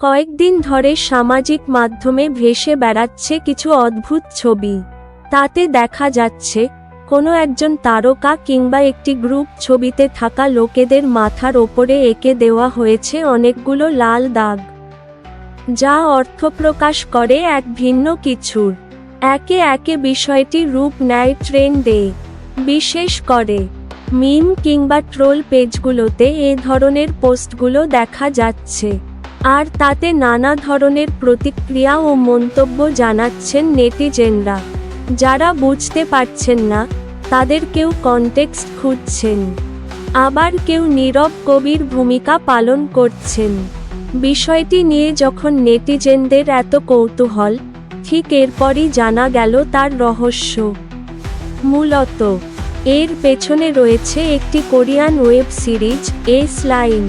কয়েকদিন ধরে সামাজিক মাধ্যমে ভেসে বেড়াচ্ছে কিছু অদ্ভুত ছবি। তাতে দেখা যাচ্ছে কোনো একজন তারকা কিংবা একটি গ্রুপ ছবিতে থাকা লোকেদের মাথার ওপরে এঁকে দেওয়া হয়েছে অনেকগুলো লাল দাগ, যা অর্থ প্রকাশ করে এক ভিন্ন কিছুর। একে একে বিষয়টি রূপ নেয় ট্রেন্ডে। বিশেষ করে মিম কিংবা ট্রোল পেজগুলোতে এ ধরনের পোস্টগুলো দেখা যাচ্ছে, আর তাতে নানা ধরনের প্রতিক্রিয়া ও মন্তব্য জানাচ্ছেন নেটিজেনরা। যারা বুঝতে পারছেন না তাদের কেউ কনটেক্সট খুঁজছেন, আবার কেউ নীরব কবির ভূমিকা পালন করছেন। বিষয়টি নিয়ে যখন নেটিজেনদের এত কৌতূহল, ঠিক এরপরই জানা গেল তার রহস্য। মূলত এর পেছনে রয়েছে একটি কোরিয়ান ওয়েব সিরিজ এস-লাইন,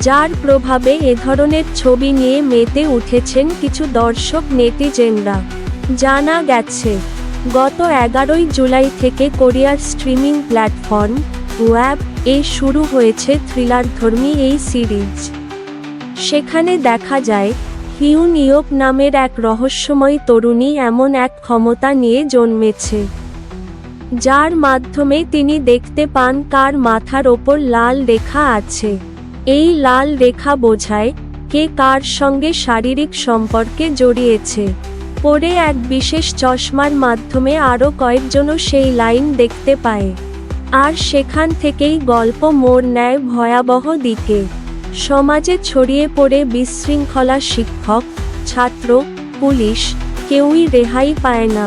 যার প্রভাবে এ ধরনের ছবি নিয়ে মেতে উঠেছেন কিছু দর্শক নেটিজেনরা। জানা গেছে, গত 11 জুলাই থেকে কোরিয়ার স্ট্রিমিং প্ল্যাটফর্ম ওয়াব এ শুরু হয়েছে থ্রিলারধর্মী এই সিরিজ। সেখানে দেখা যায় হিউন ইওক নামের এক রহস্যময়ী তরুণী এমন এক ক্ষমতা নিয়ে জন্মেছে, যার মাধ্যমে তিনি দেখতে পান কার মাথার ওপর লাল রেখা আছে। এই লাল রেখা বোঝায় কে কার সঙ্গে শারীরিক সম্পর্কে জড়িয়েছে। পরে এক বিশেষ চশমার মাধ্যমে আরও কয়েকজনও সেই লাইন দেখতে পায়, আর সেখান থেকেই গল্প মোড় নেয় ভয়াবহ দিকে। সমাজে ছড়িয়ে পড়ে বিশৃঙ্খলা, শিক্ষক, ছাত্র, পুলিশ, কেউই রেহাই পায় না।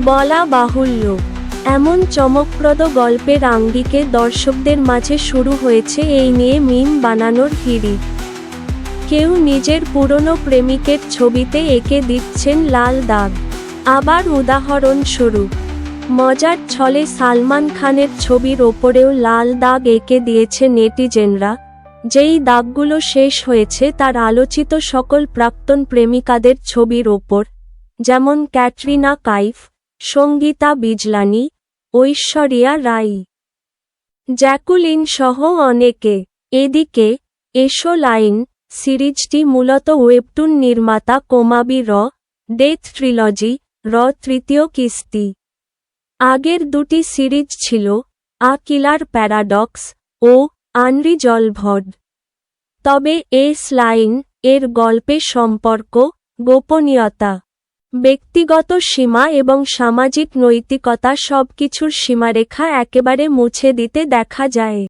বলা বাহুল্য, এমন চমকপ্রদ গল্পের আঙ্গিকে দর্শকদের মাঝে শুরু হয়েছে এই নিয়ে মিম বানানোর হিড়িক। কেউ নিজের পুরনো প্রেমিকের ছবিতে এঁকে দিচ্ছেন লাল দাগ। আবার উদাহরণস্বরূপ মজার ছলে সালমান খানের ছবির ওপরেও লাল দাগ এঁকে দিয়েছে নেটিজেনরা। যেই দাগগুলো শেষ হয়েছে তার আলোচিত সকল প্রাক্তন প্রেমিকাদের ছবির ওপর, যেমন ক্যাটরিনা কাইফ, সঙ্গীতা বিজলানি, ঐশ্বরিয়া রাই, জ্যাকুলিন সহ অনেকে। এদিকে এস-লাইন সিরিজটি মূলত ওয়েবটুন নির্মাতা কোমাবি র ডেথ ট্রিলজি র তৃতীয় কিস্তি। আগের দুটি সিরিজ ছিল আ কিলার প্যারাডক্স ও আনরিজলভড। তবে এস-লাইন এর গল্পে সম্পর্ক, গোপনীয়তা, ব্যক্তিগত সীমা এবং সামাজিক নৈতিকতা সবকিছুর সীমারেখা একেবারে মুছে দিতে দেখা যায়।